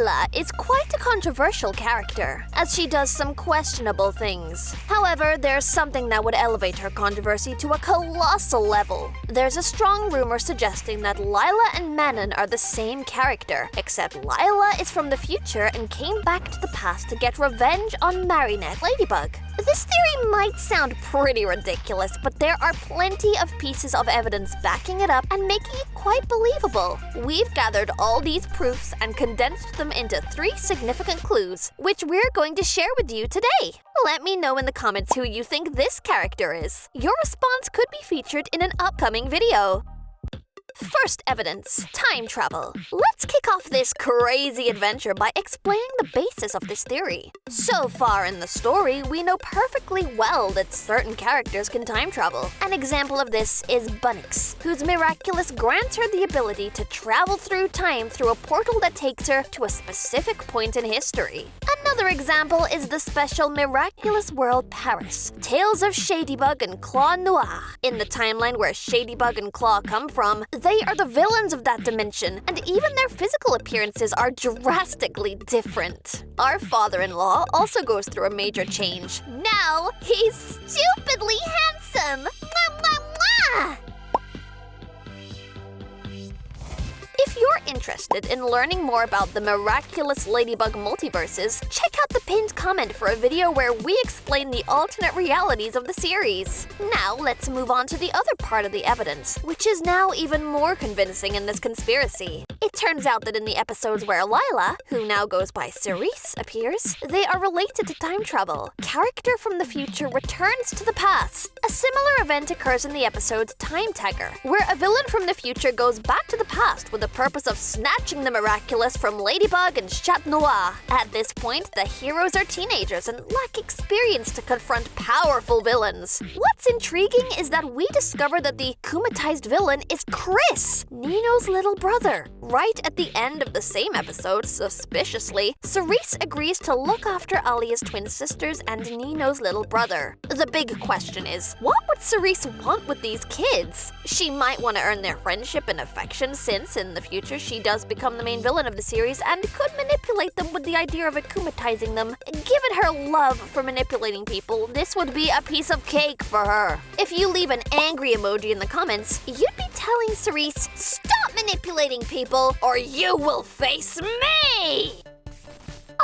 Lila is quite a controversial character, as she does some questionable things. However, there's something that would elevate her controversy to a colossal level. There's a strong rumor suggesting that Lila and Manon are the same character, except Lila is from the future and came back to the past to get revenge on Marionette Ladybug. This theory might sound pretty ridiculous, but there are plenty of pieces of evidence backing it up and making it quite believable. We've gathered all these proofs and condensed them into 3 significant clues, which we're going to share with you today. Let me know in the comments who you think this character is. Your response could be featured in an upcoming video. First evidence, time travel. Let's kick off this crazy adventure by explaining the basis of this theory. So far in the story, we know perfectly well that certain characters can time travel. An example of this is Bunnix, whose Miraculous grants her the ability to travel through time through a portal that takes her to a specific point in history. Another example is the special Miraculous world Paris, Tales of Shadybug and Claw Noir. In the timeline where Shadybug and Claw come from, they are the villains of that dimension, and even their physical appearances are drastically different. Our father-in-law also goes through a major change. Now, he's stupidly handsome! Mwah, mwah, mwah! If you're interested in learning more about the Miraculous Ladybug multiverses, check out the pinned comment for a video where we explain the alternate realities of the series. Now let's move on to the other part of the evidence, which is now even more convincing in this conspiracy. It turns out that in the episodes where Lila, who now goes by CERISE, appears, they are related to time travel. Character from the future returns to the past. A similar event occurs in the episode Time Tagger, where a villain from the future goes back to the past with the purpose of snatching the Miraculous from Ladybug and Chat Noir. At this point, the heroes are teenagers and lack experience to confront powerful villains. What's intriguing is that we discover that the kumatized villain is Chris, Nino's little brother. Right at the end of the same episode, suspiciously, CERISE agrees to look after Alia's twin sisters and Nino's little brother. The big question is, what would CERISE want with these kids? She might want to earn their friendship and affection since, in the future, she does become the main villain of the series and could manipulate them with the idea of akumatizing them. Given her love for manipulating people, this would be a piece of cake for her. If you leave an angry emoji in the comments, you'd be telling CERISE, "Stop manipulating people, or you will face me!"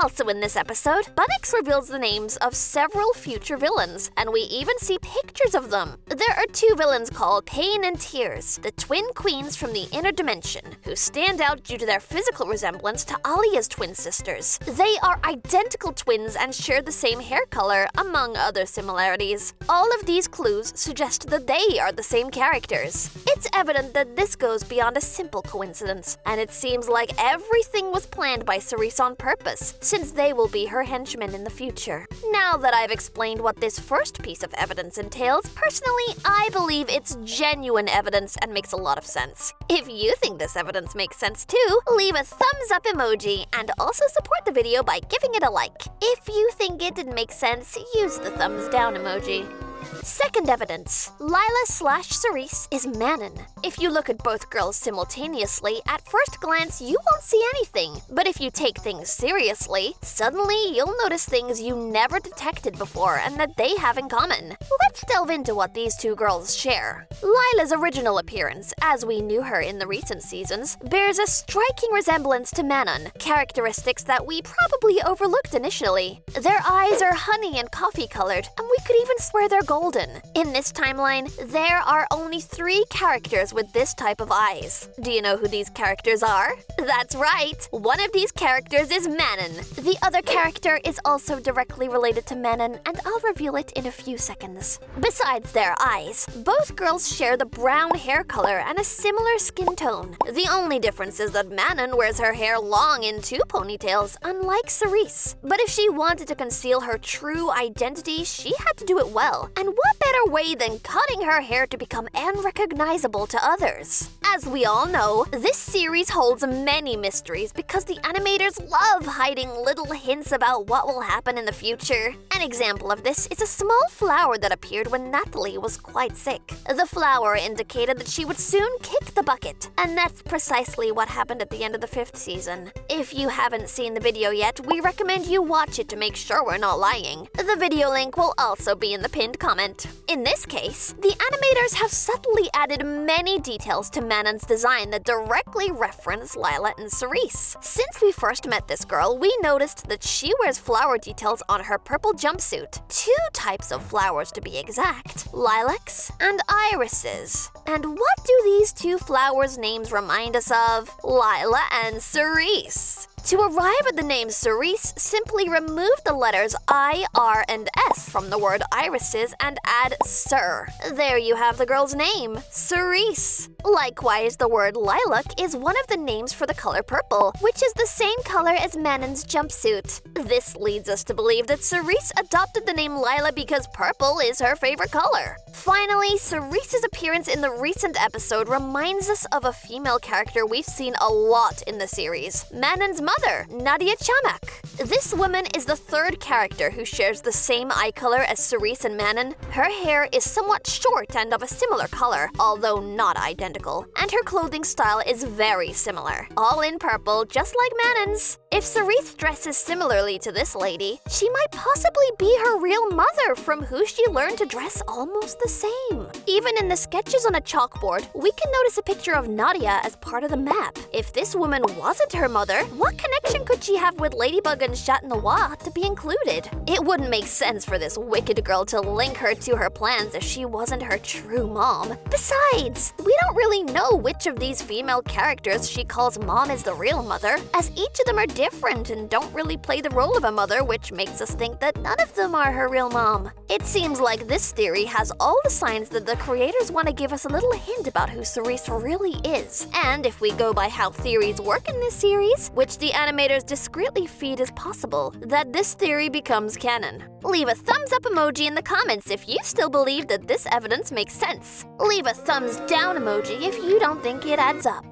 Also in this episode, Bunnix reveals the names of several future villains, and we even see pictures of them. There are 2 villains called Pain and Tears, the twin queens from the inner dimension, who stand out due to their physical resemblance to Alia's twin sisters. They are identical twins and share the same hair color, among other similarities. All of these clues suggest that they are the same characters. It's evident that this goes beyond a simple coincidence, and it seems like everything was planned by CERISE on purpose, since they will be her henchmen in the future. Now that I've explained what this first piece of evidence entails, personally, I believe it's genuine evidence and makes a lot of sense. If you think this evidence makes sense too, leave a thumbs up emoji and also support the video by giving it a like. If you think it didn't make sense, use the thumbs down emoji. Second evidence, Lila/CERISE is Manon. If you look at both girls simultaneously, at first glance you won't see anything. But if you take things seriously, suddenly you'll notice things you never detected before and that they have in common. Let's delve into what these 2 girls share. Lila's original appearance, as we knew her in the recent seasons, bears a striking resemblance to Manon, characteristics that we probably overlooked initially. Their eyes are honey and coffee colored, and we could even swear they're golden. In this timeline, there are only 3 characters with this type of eyes. Do you know who these characters are? That's right! One of these characters is Manon. The other character is also directly related to Manon, and I'll reveal it in a few seconds. Besides their eyes, both girls share the brown hair color and a similar skin tone. The only difference is that Manon wears her hair long in 2 ponytails, unlike CERISE. But if she wanted to conceal her true identity, she had to do it well, and what better way than cutting her hair to become unrecognizable to others? As we all know, this series holds many mysteries because the animators love hiding little hints about what will happen in the future. An example of this is a small flower that appeared when Natalie was quite sick. The flower indicated that she would soon kick the bucket, and that's precisely what happened at the end of the 5th season. If you haven't seen the video yet, we recommend you watch it to make sure we're not lying. The video link will also be in the pinned comment. In this case, the animators have subtly added many details to Manon's design that directly reference Lila and CERISE. Since we first met this girl, we noticed that she wears flower details on her purple jumpsuit. 2 types of flowers to be exact, lilacs and irises. And what do these 2 flowers' names remind us of? Lila and CERISE. To arrive at the name CERISE, simply remove the letters I, R, and S from the word irises and add "Cer." There you have the girl's name, CERISE. Likewise, the word lilac is one of the names for the color purple, which is the same color as Manon's jumpsuit. This leads us to believe that CERISE adopted the name Lila because purple is her favorite color. Finally, CERISE's appearance in the recent episode reminds us of a female character we've seen a lot in the series, Manon's mother, Nadia Chamak. This woman is the 3rd character who shares the same eye color as CERISE and Manon. Her hair is somewhat short and of a similar color, although not identical, and her clothing style is very similar, all in purple, just like Manon's. If CERISE dresses similarly to this lady, she might possibly be her real mother from who she learned to dress almost the same. Even in the sketches on a chalkboard, we can notice a picture of Nadia as part of the map. If this woman wasn't her mother, what connection could she have with Ladybug and Chat Noir to be included? It wouldn't make sense for this wicked girl to link her to her plans if she wasn't her true mom. Besides, we don't really know which of these female characters she calls mom is the real mother, as each of them are different and don't really play the role of a mother, which makes us think that none of them are her real mom. It seems like this theory has all the signs that the creators want to give us a little hint about who CERISE really is. And if we go by how theories work in this series, which the animators discreetly feed as possible, that this theory becomes canon. Leave a thumbs up emoji in the comments if you still believe that this evidence makes sense. Leave a thumbs down emoji if you don't think it adds up.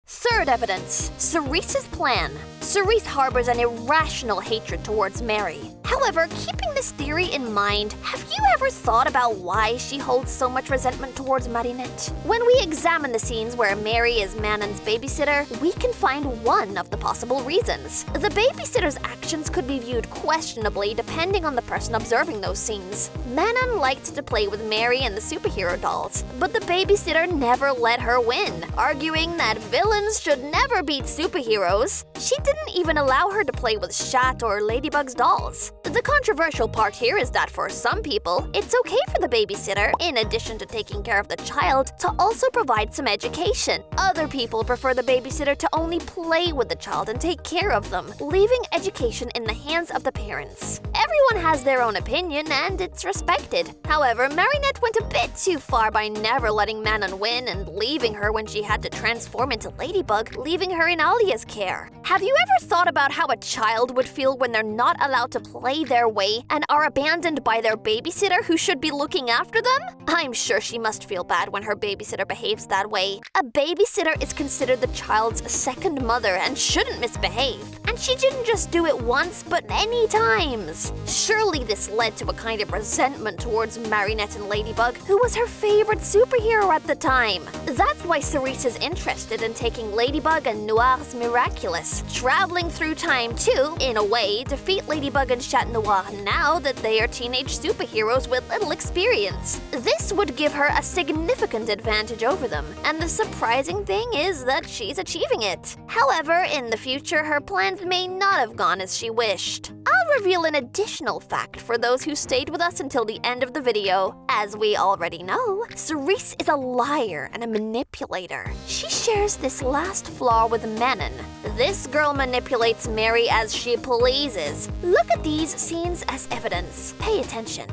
3rd evidence, CERISE's plan. CERISE harbors an irrational hatred towards Mary. However, keeping this theory in mind, have you ever thought about why she holds so much resentment towards Marinette? When we examine the scenes where Mary is Manon's babysitter, we can find one of the possible reasons. The babysitter's actions could be viewed questionably depending on the person observing those scenes. Manon liked to play with Mary and the superhero dolls, but the babysitter never let her win, arguing that villains should never beat superheroes. She didn't even allow her to play with Chat or Ladybug's dolls. The controversial part here is that for some people, it's okay for the babysitter, in addition to taking care of the child, to also provide some education. Other people prefer the babysitter to only play with the child and take care of them, leaving education in the hands of the parents. Everyone has their own opinion, and it's respected. However, Marinette went a bit too far by never letting Manon win and leaving her when she had to transform into Ladybug, leaving her in Alia's care. Have you ever thought about how a child would feel when they're not allowed to play their way and are abandoned by their babysitter who should be looking after them? I'm sure she must feel bad when her babysitter behaves that way. A babysitter is considered the child's second mother and shouldn't misbehave. And she didn't just do it once, but many times. Surely this led to a kind of resentment towards Marinette and Ladybug, who was her favorite superhero at the time. That's why CERISE is interested in taking Ladybug and Noir's Miraculous, traveling through time to, in a way, defeat Ladybug and Chat Noir now that they are teenage superheroes with little experience. This would give her a significant advantage over them, and the surprising thing is that she's achieving it. However, in the future, her plans may not have gone as she wished. I'll reveal an additional fact for those who stayed with us until the end of the video. As we already know, CERISE is a liar and a manipulator. She shares this last flaw with Manon. This girl manipulates Mary as she pleases. Look at these scenes as evidence. Pay attention.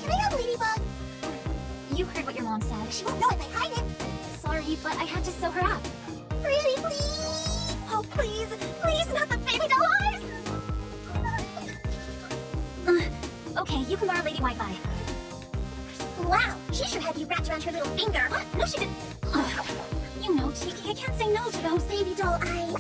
Can I have Ladybug? You heard what your mom said. She won't know if I hide it. Sorry, but I had to sew her up. Really, please? Oh, please. Please, not the baby doll eyes! Okay, Okay, you can borrow Lady Wi-Fi. Wow, she sure had you wrapped around her little finger. What? No, she didn't. You know, Cheeky, I can't say no to those baby doll eyes.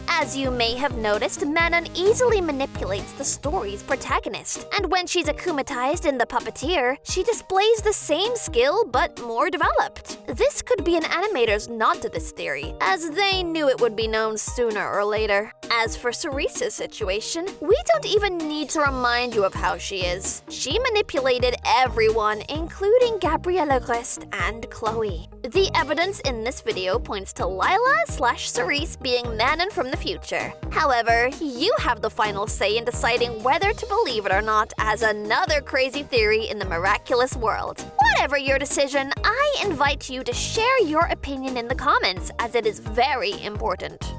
As you may have noticed, Manon easily manipulates the story's protagonist. And when she's akumatized in The Puppeteer, she displays the same skill but more developed. This could be an animator's nod to this theory, as they knew it would be known sooner or later. As for CERISE's situation, we don't even need to remind you of how she is. She manipulated everyone, including Gabriella Rest and Chloe. The evidence in this video points to Lila/CERISE being Manon from the future. However, you have the final say in deciding whether to believe it or not as another crazy theory in the Miraculous world. Whatever your decision, I invite you to share your opinion in the comments, as it is very important.